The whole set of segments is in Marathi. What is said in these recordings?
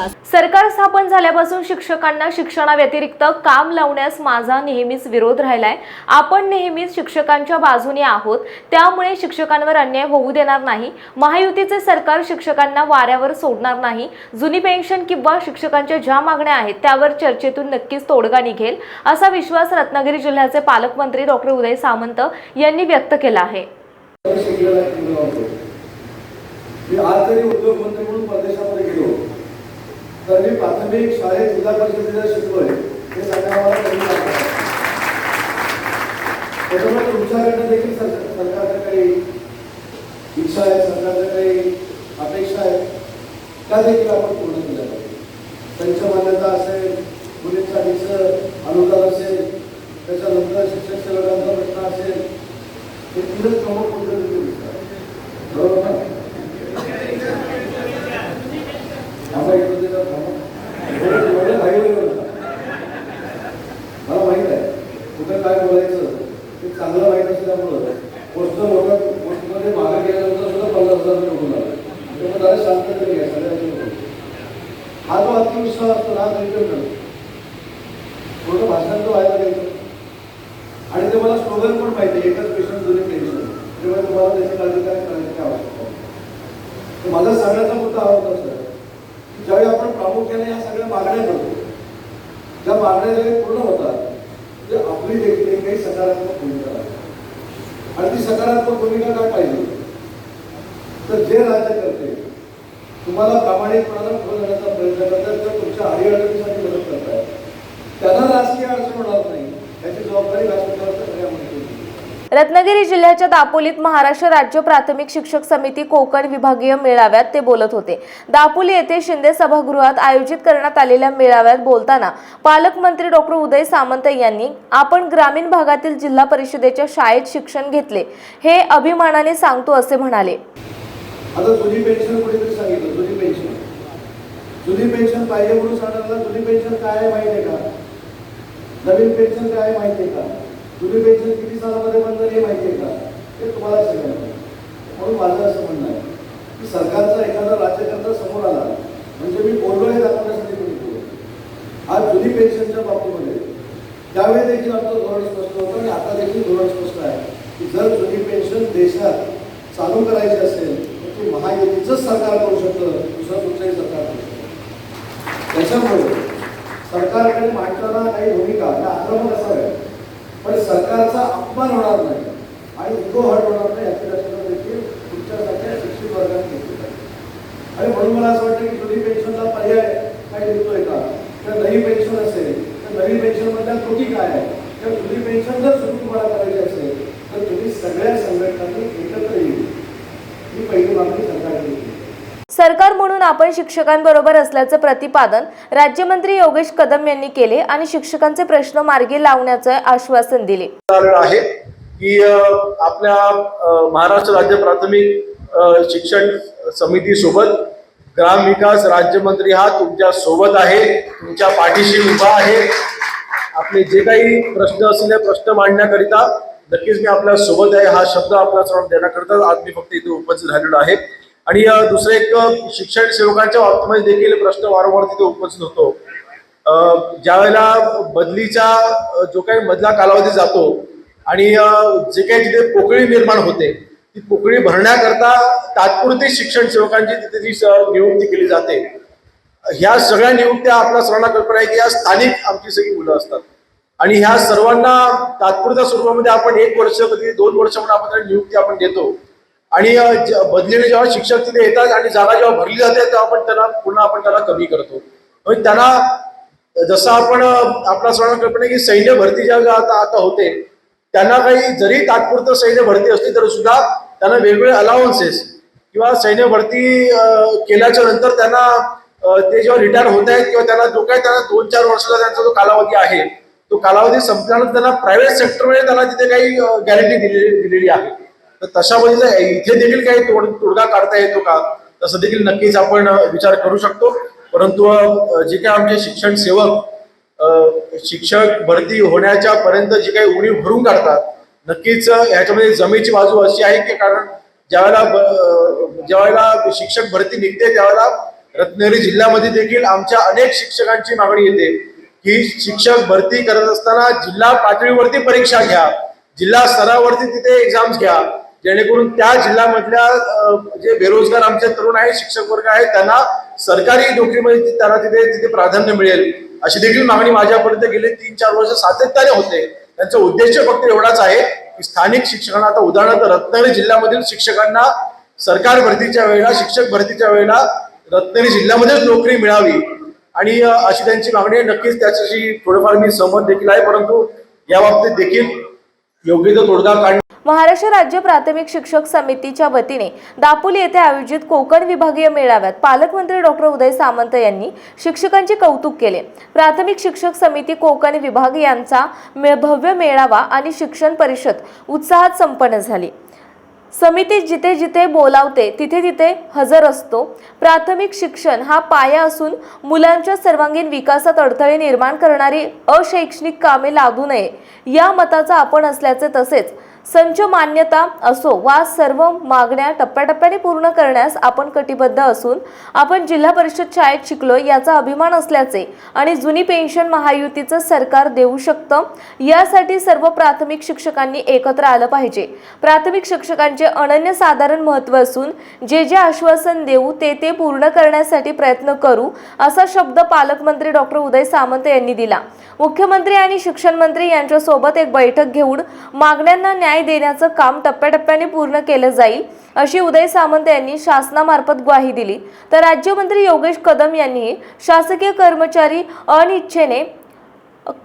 सरकार स्थापन झाल्यापासून शिक्षकांना शिक्षणाव्यतिरिक्त काम लावण्यास माझा नेहमीच विरोध राहिलाय। आपण नेहमीच शिक्षकांच्या बाजूने आहोत, त्यामुळे शिक्षकांवर अन्याय होऊ देणार नाही। महायुतीचे सरकार शिक्षकांना वाऱ्यावर सोडणार नाही। जुनी पेन्शन किंवा शिक्षकांच्या ज्या मागण्या आहेत त्यावर चर्चेतून नक्कीच तोडगा निघेल, असा विश्वास रत्नागिरी जिल्ह्याचे पालकमंत्री डॉक्टर उदय सामंत यांनी व्यक्त केला आहे। मी आज जरी उद्योगमंत्री म्हणून परदेशामध्ये गेलो तर मी प्राथमिक शाळेत जिल्हा परिषदेला शिकलोय हे सगळं मला कमी लागतं। त्याच्यामुळे तुमच्याकडनं देखील सरकारच्या काही इच्छा आहे, सरकारच्या काही अपेक्षा आहेत, त्या देखील आपण पूर्ण केल्या पाहिजे। त्यांच्या मान्यता असेल, मुलींसाठीचं अनुदान असेल, त्याच्यानंतर शिक्षक सेवकांचा प्रश्न असेल, हे पुढे प्रमुख मुद्दे देखील दिसतात, बरोबर ना? मला माहित आहे कुठं काय बोलायचं ते चांगलं माहित असल्यामुळं पोस्टमध्ये मागे गेल्यानंतर सुद्धा 50,000 निवडून आला, त्यामुळे जरा शांत तरी आहे सगळ्यांची। हा जो आत्मविश्वास असतो ना पूर्ण भाषण तो व्हायला घ्यायचं। आणि ते मला स्लोगन पण माहिती आहे, एकच पेशंट जुनी पेन्शन, त्यामुळे तुम्हाला त्याची काळजी काय करण्याची आवश्यकता आहे। माझा सगळ्याचा मुद्दा हा होता सर, ज्यावेळी आपण प्रामुख्याने या सगळ्या मागण्या करतो, ज्या मागण्या ज्यावेळी पूर्ण होतात ते आपली देखील काही सकारात्मक भूमिका आहे। आणि ती सकारात्मक भूमिका काय पाहिजे तर जे राज्यकर्ते तुम्हाला प्रामाणिकपणाने पुढे जाण्याचा प्रयत्न करतात, तर तुमच्या अडीअडचणीसाठी मदत करतात, त्यांना राजकीय अडचण होणार नाही याची जबाबदारी व्यासपीठावर सगळ्या मंत्र्यांची। रत्नागिरी जिल्ह्याच्या दापोलीत महाराष्ट्र राज्य प्राथमिक शिक्षक समिती कोकण विभागीय मेळाव्यात ते बोलत होते। दापोली येथे शिंदे सभागृहात आयोजित करण्यात आलेल्या मेळाव्यात बोलताना पालकमंत्री डॉक्टर उदय सामंत यांनी आपण ग्रामीण भागातील जिल्हा परिषदेच्या शाळेत शिक्षण घेतले हे अभिमानाने सांगतो असे म्हणाले। आता जुनी पेन्शन कुठेतरी सांगितलं, जुनी पेन्शन पाहिजे म्हणून सांगितलं। जुनी पेन्शन काय आहे माहिती आहे का? नवीन पेन्शन काय आहे माहिती आहे का? जुनी पेन्शन किती सालामध्ये बंद हे माहिती आहे का? हे तुम्हाला सगळ्यांना। म्हणून माझं असं म्हणणं आहे की सरकारचा एखादा राज्यकर्ता समोर आला म्हणजे मी बोललो हे दाखवण्यासाठी बोलतो। आज जुनी पेन्शनच्या बाबतीमध्ये त्यावेळी देखील आपलं धोरण स्पष्ट होतं आणि आता देखील धोरण स्पष्ट आहे की जर जुनी पेन्शन देशात चालू करायची असेल तर ती महायुतीचंच सरकार करू शकतं, दुसरं कुठलंही सरकार करू शकतं। त्याच्यामुळे सरकारकडे मांडताना काही भूमिका आक्रमक असाव्या, पण सरकारचा अपमान होणार नाही आणि इगो हर्ट होणार नाही याची दक्षता देखील तुमच्यासारख्या शिक्षित वर्गाने घेतली पाहिजे। आणि म्हणून मला असं वाटतं की जुनी पेन्शनला पर्याय काही दिसतोय का, तर नवी पेन्शन असेल तर नवी पेन्शन मधल्या त्रुटी काय आहे, तर जुनी पेन्शन जर सुरू तुम्हाला करायची असेल तर तुम्ही सगळ्या संघटनांनी एकत्र येईल, ही पहिली मागणी सरकारने केली। सरकार म्हणून आपण शिक्षकांबरोबर असल्याचे प्रतिपादन राज्यमंत्री योगेश कदम यांनी केले आणि शिक्षकांचे प्रश्न मार्गी लावण्याचे आश्वासन दिले आहे की आपल्या महाराष्ट्र राज्य प्राथमिक शिक्षण समिती सोबत ग्रामविकास राज्यमंत्री हा तुमच्या सोबत आहे, तुमच्या पाठीशी उभा आहे। आपले जे काही प्रश्न असतील ते प्रश्न मांडण्याकरिता नक्कीच मी आपल्या सोबत आहे हा शब्द आपल्या सर्वांना देण्याकरिता आज मी फक्त इथे उपस्थित झालेलो आहे। आणि दुसरं एक शिक्षण सेवकांच्या बाबतीमध्ये देखील प्रश्न वारंवार तिथे उपस्थित होतो। ज्यावेळेला बदलीचा जो काही मधला कालावधी जातो आणि जे काही तिथे पोकळी निर्माण होते ती पोकळी भरण्याकरता तात्पुरती शिक्षण सेवकांची तिथे जी नियुक्ती केली जाते, ह्या सगळ्या नियुक्त्या आपल्या सर्वांना कल्पना आहे की या स्थानिक आमची सगळी मुलं असतात आणि ह्या सर्वांना तात्पुरत्या स्वरूपामध्ये आपण 1 वर्ष कधी 2 वर्ष म्हणून आपण नियुक्ती आपण देतो आणि बदलीने जेव्हा शिक्षक तिथे येतात आणि जागा जेव्हा भरली जाते तेव्हा आपण त्याला कमी करतो। म्हणजे त्यांना जसं आपण आपल्या सर्वांना कल्पना आहे की सैन्य भरती ज्या आता होते त्यांना काही जरी तात्पुरतं सैन्य भरती असली तरी सुद्धा त्यांना वेगवेगळे अलाउन्सेस किंवा सैन्य भरती केल्याच्या नंतर त्यांना ते जेव्हा रिटायर होत आहेत किंवा त्यांना जो काही त्यांना 2-4 वर्षाचा त्यांचा जो कालावधी आहे तो कालावधी संपल्यानंतर त्यांना प्रायव्हेट सेक्टरमध्ये त्यांना तिथे काही गॅरंटी दिलेली आहे। तर तशा पद्धतीने इथे देखील काही तोडगा काढता येतो का, तसं देखील नक्कीच आपण विचार करू शकतो। परंतु जे काही आमचे शिक्षण सेवक शिक्षक भरती होण्याच्या पर्यंत जी काही उणीव भरून काढतात, नक्कीच ह्याच्यामध्ये जमेची बाजू अशी आहे की कारण ज्यावेळेला शिक्षक भरती निघते त्यावेळेला रत्नागिरी जिल्ह्यामध्ये देखील आमच्या अनेक शिक्षकांची मागणी येते की शिक्षक भरती करत असताना जिल्हा पातळीवरती परीक्षा घ्या, जिल्हा स्तरावरती तिथे एक्झाम्स घ्या, जेणेकरून त्या जिल्ह्यामधल्या जे बेरोजगार आमचे तरुण आहेत, शिक्षक वर्ग आहेत, त्यांना सरकारी नोकरीमध्ये त्यांना तिथे प्राधान्य मिळेल अशी देखील मागणी माझ्यापर्यंत गेले 3-4 वर्ष सातत्याने होते. त्यांचा उद्देश फक्त एवढाच आहे की स्थानिक शिक्षकांना, आता उदाहरणार्थ रत्नागिरी जिल्ह्यामधील शिक्षकांना सरकार भरतीच्या वेळेला, शिक्षक भरतीच्या वेळेला रत्नागिरी जिल्ह्यामध्येच नोकरी मिळावी आणि अशी त्यांची मागणी आहे. नक्कीच त्याच्याशी थोडंफार मी सहमत देखील आहे, परंतु या बाबतीत देखील योग्य तो तोडगा काढणे. महाराष्ट्र राज्य प्राथमिक शिक्षक समितीच्या वतीने दापोली येथे आयोजित कोकण विभागीय मेळाव्यात पालकमंत्री डॉक्टर उदय सामंत यांनी शिक्षकांचे कौतुक केले. प्राथमिक शिक्षक समिती कोकण विभाग यांचा भव्य मेळावा आणि शिक्षण परिषद उत्साहात संपन्न झाली. समिती जिथे जिथे बोलावते तिथे तिथे हजर असतो. प्राथमिक शिक्षण हा पाया असून मुलांच्या सर्वांगीण विकासात अडथळे निर्माण करणारी अशैक्षणिक कामे लादू नये या मताचा आपण असल्याचे, तसेच संच मान्यता असो वा सर्व मागण्या टप्प्याटप्प्याने पूर्ण करण्यास आपण कटिबद्ध असून आपण जिल्हा परिषद शाळेत शिकलो याचा अभिमान असल्याचे आणि जुनी पेन्शन महायुतीचं सरकार देऊ शकतं, यासाठी सर्व प्राथमिक शिक्षकांनी एकत्र आलं पाहिजे. प्राथमिक शिक्षकांचे अनन्यसाधारण महत्त्व असून जे आश्वासन देऊ ते पूर्ण करण्यासाठी प्रयत्न करू असा शब्द पालकमंत्री डॉक्टर उदय सामंत यांनी दिला. मुख्यमंत्री आणि शिक्षण मंत्री यांच्यासोबत एक बैठक घेऊन मागण्यांना न्याय देण्याचं काम टप्प्याटप्प्याने पूर्ण केलं जाईल अशी उदय सामंत यांनी शासनामार्फत ग्वाही दिली. तर राज्यमंत्री योगेश कदम यांनी शासकीय कर्मचारी अनिच्छेने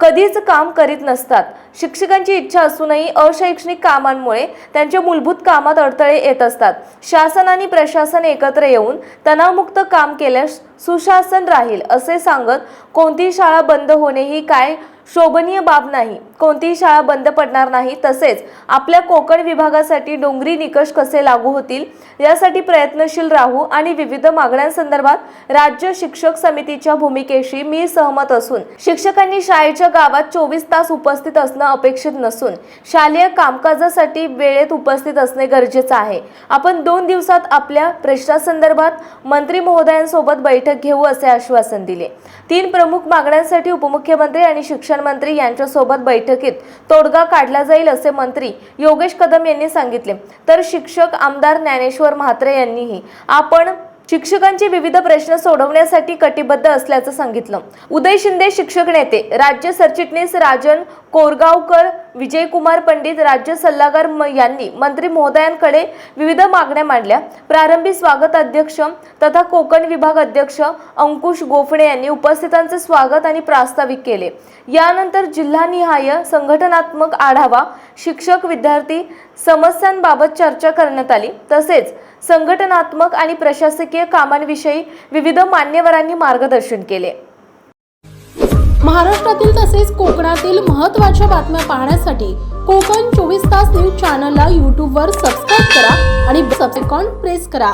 कधीच काम करीत नसतात. शिक्षकांची इच्छा असूनही अशैक्षणिक कामांमुळे त्यांच्या मूलभूत कामात अडथळे येत असतात. शासन आणि प्रशासन एकत्र येऊन तणावमुक्त काम केल्यास सुशासन राहील असे सांगत, कोणतीही शाळा बंद होणे ही काय शोभनीय बाब नाही, कोणतीही शाळा बंद पडणार नाही, तसेच आपल्या कोकण विभागासाठी डोंगरी निकष कसे लागू होतील यासाठी प्रयत्नशील राहू आणि विविध मागण्यांसंदर्भात राज्य शिक्षक समितीच्या भूमिकेशी मी सहमत असून शिक्षकांनी शाळेच्या गावात 24 तास उपस्थित असणं अपेक्षित नसून शालेय कामकाजासाठी वेळेत उपस्थित असणे गरजेचे आहे. आपण 2 दिवसात आपल्या प्रश्नासंदर्भात मंत्री महोदयांसोबत बैठक घेऊ असे आश्वासन दिले. 3 प्रमुख मागण्यांसाठी उपमुख्यमंत्री आणि शिक्षण मंत्री यांच्यासोबत बैठकीत तोडगा काढला जाईल असे मंत्री योगेश कदम यांनी सांगितले. तर शिक्षक आमदार ज्ञानेश्वर म्हात्रे यांनीही आपण शिक्षकांचे विविध प्रश्न सोडवण्यासाठी कटिबद्ध असल्याचं सांगितलं. उदय शिंदे शिक्षक नेते, राज्य सरचिटणीस राजन कोरगावकर, विजयकुमार पंडित, राज्य सल्लागार यांनी मंत्री महोदयांकडे विविध मागण्या मांडल्या. प्रारंभी स्वागत अध्यक्ष तथा कोकण विभाग अध्यक्ष अंकुश गोफणे यांनी उपस्थितांचे स्वागत आणि प्रास्ताविक केले. यानंतर जिल्हानिहाय संघटनात्मक आढावा, शिक्षक विद्यार्थी समस्यांबाबत चर्चा करण्यात आली. तसेच संघटनात्मक आणि प्रशासकीय कामांविषयी विविध मान्यवरांनी मार्गदर्शन केले. महाराष्ट्रातील तसेच कोकणातील महत्त्वाच्या बातम्या पाहण्यासाठी कोकण 24 तास न्यूज चॅनलला यूट्यूबवर सबस्क्राईब करा आणि बेल आयकॉन प्रेस करा.